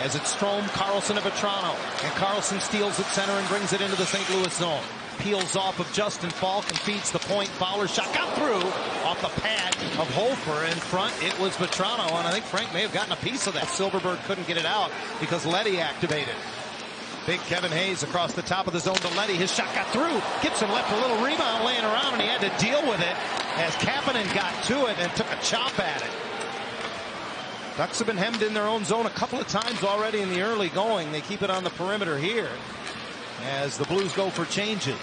As it's Strome, Karlsson to Vatrano. And Karlsson steals at center and brings it into the St. Louis zone. Peels off of Justin Falk and feeds the point. Fowler's shot got through off the pad of Hofer. In front, it was Vatrano, and I think Frank may have gotten a piece of that. Silverberg couldn't get it out because Leddy activated. Big Kevin Hayes across the top of the zone to Leddy. His shot got through. Gibson left a little rebound laying around, and he had to deal with it as Kapanen got to it and took a chop at it. Ducks have been hemmed in their own zone a couple of times already in the early going. They keep it on the perimeter here as the Blues go for changes.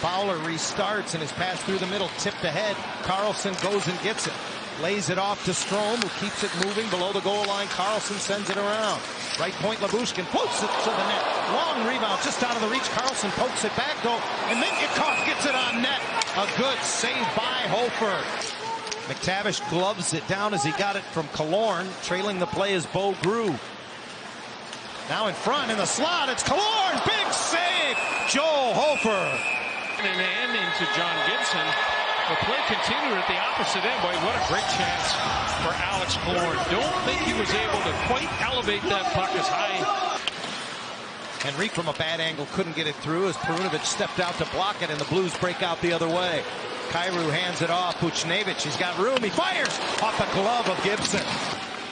Fowler restarts, and his pass through the middle tipped ahead. Karlsson goes and gets it. Lays it off to Strome, who keeps it moving below the goal line. Karlsson sends it around. Right point, Lyubushkin floats it to the net. Long rebound just out of the reach. Karlsson pokes it back, though, and Mintyukov gets it on net. A good save by Hofer. McTavish gloves it down as he got it from Killorn. Trailing the play is Bo Groulx. Now in front in the slot, it's Killorn. Big save, Joe Hofer. And end into John Gibson. The play continued at the opposite end. Boy, what a great chance for Alex Killorn. Don't think he was able to quite elevate that puck as high. Henrique from a bad angle couldn't get it through as Perunovic stepped out to block it, and the Blues break out the other way. Kyrou hands it off. Buchnevich, he's got room. He fires off the glove of Gibson.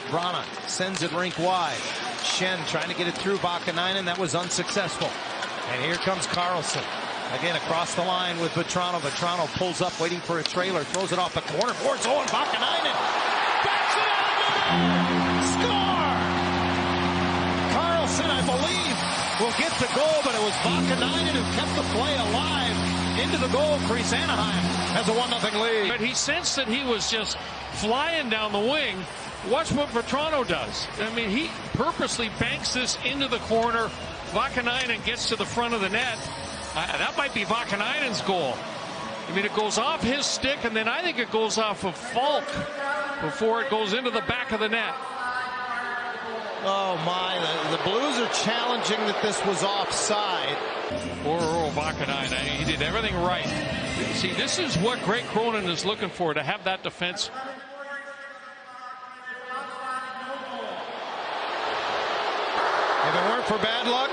Vrana sends it rink wide. Schenn trying to get it through Vakanainen. That was unsuccessful. And here comes Karlsson. Again, across the line with Vatrano. Vatrano pulls up, waiting for a trailer. Throws it off the corner. Boards Owen Vakanainen. Backs it out. Score! Karlsson, I believe, will get the goal, but it was Vakanainen who kept the play alive into the goal crease. Anaheim has a 1-0 lead. But he sensed that he was just flying down the wing. Watch what Vatrano does. I mean, he purposely banks this into the corner. Vakanainen gets to the front of the net. That might be Vakanainen's goal. I mean, it goes off his stick, and then I think it goes off of Falk before it goes into the back of the net. Oh, my. The Blues are challenging that this was offside. Poor Earl Vakanainen. He did everything right. See, this is what Greg Cronin is looking for, to have that defense. If it weren't for bad luck,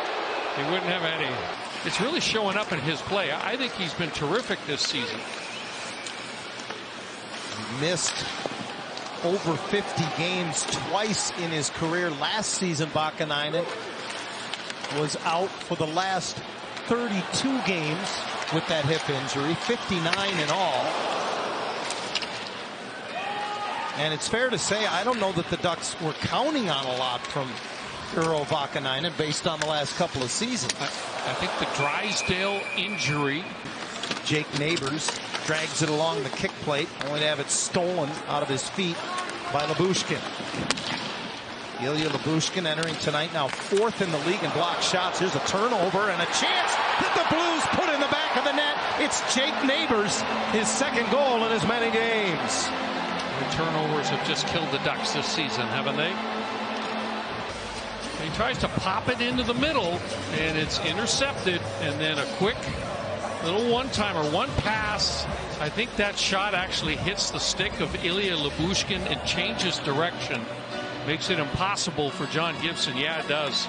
he wouldn't have any. It's really showing up in his play. I think he's been terrific this season. Missed over 50 games twice in his career. Last season, Vakanainen was out for the last 32 games with that hip injury, 59 in all. And it's fair to say, I don't know that the Ducks were counting on a lot from Euro Vakanainen based on the last couple of seasons. I think the Drysdale injury. Jake Neighbors drags it along the kick plate, only to have it stolen out of his feet by Lyubushkin. Ilya Lyubushkin entering tonight, now 4th in the league in blocked shots. Here's a turnover and a chance that the Blues put in the back of the net. It's Jake Neighbors, his 2nd goal in as many games. The turnovers have just killed the Ducks this season, haven't they? He tries to pop it into the middle, and it's intercepted, and then a quick little one-timer, one pass. I think that shot actually hits the stick of Ilya Lyubushkin and changes direction. Makes it impossible for John Gibson. Yeah, it does.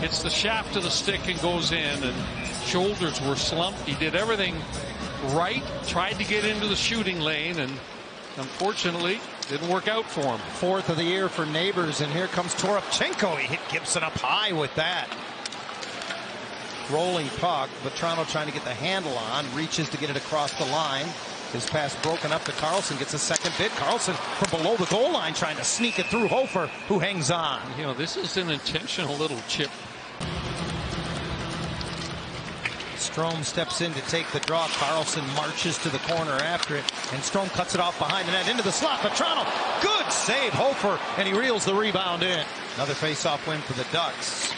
Hits the shaft of the stick and goes in, and shoulders were slumped. He did everything right, tried to get into the shooting lane, and unfortunately didn't work out for him. 4th of the year for Neighbors, and here comes Toropchenko. He hit Gibson up high with that. Rolling puck. Vatrano trying to get the handle on. Reaches to get it across the line. His pass broken up to Karlsson. Gets a second bid. Karlsson from below the goal line trying to sneak it through Hofer, who hangs on. You know, this is an intentional little chip. Strome steps in to take the draw. Karlsson marches to the corner after it, and Strome cuts it off behind the net into the slot. Vatrano, good save, Hofer, and he reels the rebound in. Another face-off win for the Ducks.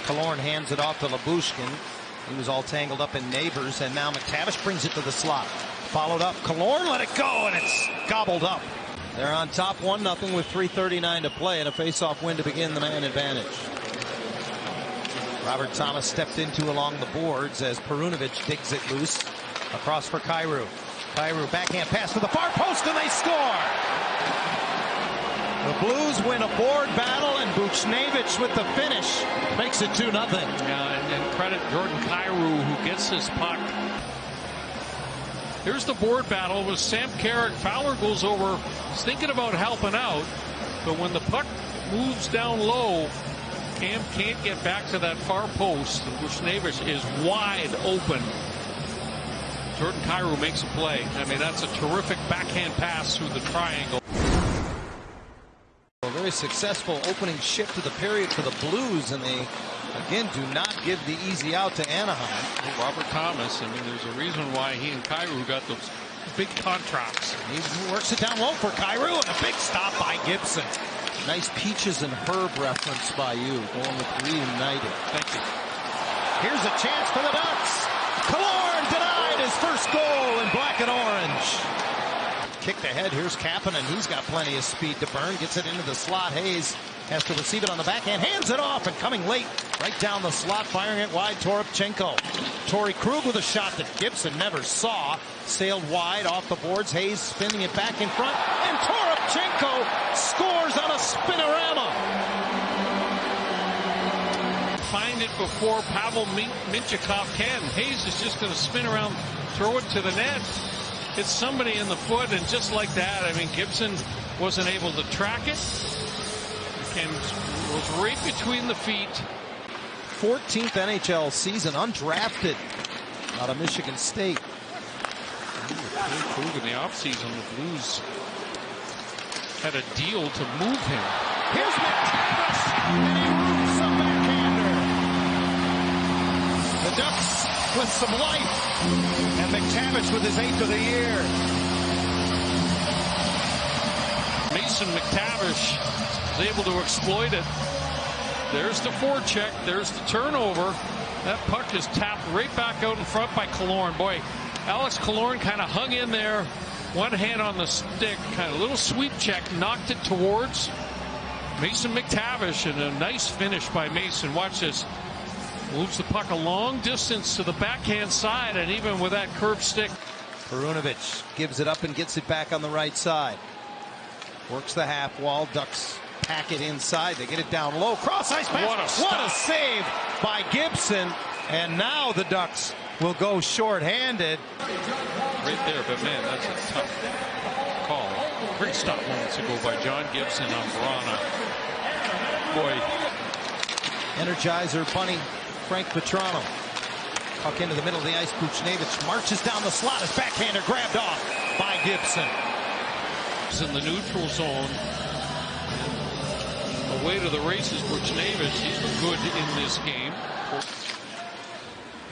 Killorn hands it off to Lyubushkin. He was all tangled up in Neighbors, and now McTavish brings it to the slot. Followed up, Killorn let it go, and it's gobbled up. They're on top 1-0 with 3:39 to play, and a face-off win to begin the man advantage. Robert Thomas stepped into along the boards as Perunovic digs it loose. Across for Kyrou. Kyrou backhand pass to the far post, and they score! The Blues win a board battle, and Buchnevich with the finish makes it 2-0. Yeah, and credit Jordan Kyrou, who gets his puck. Here's the board battle with Sam Carrick. Fowler goes over, he's thinking about helping out, but when the puck moves down low, Cam can't get back to that far post. Buchnevich is wide open. Jordan Kyrou makes a play. I mean, that's a terrific backhand pass through the triangle. A very successful opening shift to the period for the Blues, and they again do not give the easy out to Anaheim. Robert Thomas, I mean, there's a reason why he and Kyrou got those big contracts. He works it down low for Kyrou, and a big stop by Gibson. Nice Peaches and Herb reference by you, going with reunited. Thank you. Here's a chance for the Ducks. Killorn denied his first goal in black and orange. Kicked ahead. Here's Kapanen. He's got plenty of speed to burn. Gets it into the slot. Hayes has to receive it on the backhand. Hands it off, and coming late right down the slot, firing it wide. Toropchenko. Torrey Krug with a shot that Gibson never saw. Sailed wide off the boards. Hayes spinning it back in front, and Toropchenko scores on a spinorama. Find it before Pavel Mintyukov can. Hayes is just going to spin around, throw it to the net. It's somebody in the foot, and just like that, I mean, Gibson wasn't able to track it. And was right between the feet. 14th NHL season, undrafted out of Michigan State. Krug in the offseason, the Blues had a deal to move him. Here's McTavish, and he moves some backhander. The Ducks with some life, and McTavish with his 8th of the year. Mason McTavish is able to exploit it. There's the forecheck. There's the turnover. That puck is tapped right back out in front by Killorn. Boy, Alex Killorn kind of hung in there, one hand on the stick, kind of little sweep check, knocked it towards Mason McTavish, and a nice finish by Mason. Watch this. Moves the puck a long distance to the backhand side, and even with that curved stick. Perunovich gives it up and gets it back on the right side. Works the half wall. Ducks pack it inside. They get it down low. Cross ice pass. What a save by Gibson. And now the Ducks will go shorthanded. Right there, but man, that's a tough call. Great stop moments ago by John Gibson on Vrana. Boy. Energizer bunny Frank Petrano. Puck into the middle of the ice. Buchnevich marches down the slot. His backhander grabbed off by Gibson. He's in the neutral zone. Away to the races, Buchnevich. He's been good in this game.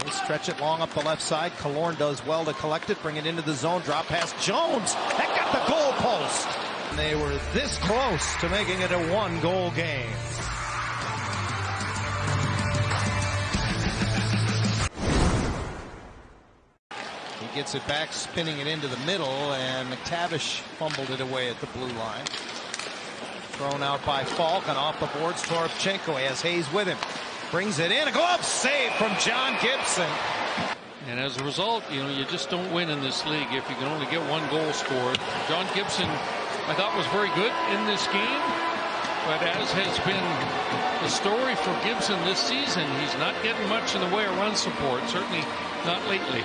They stretch it long up the left side. Killorn does well to collect it, bring it into the zone, drop past Jones. That got the goal post. They were this close to making it a one-goal game. He gets it back, spinning it into the middle, and McTavish fumbled it away at the blue line. Thrown out by Falk, and off the boards, Toropchenko. He has Hayes with him. Brings it in. A glove save from John Gibson. And as a result, you know, you just don't win in this league if you can only get one goal scored. John Gibson, I thought, was very good in this game. But as has been the story for Gibson this season, he's not getting much in the way of run support. Certainly not lately.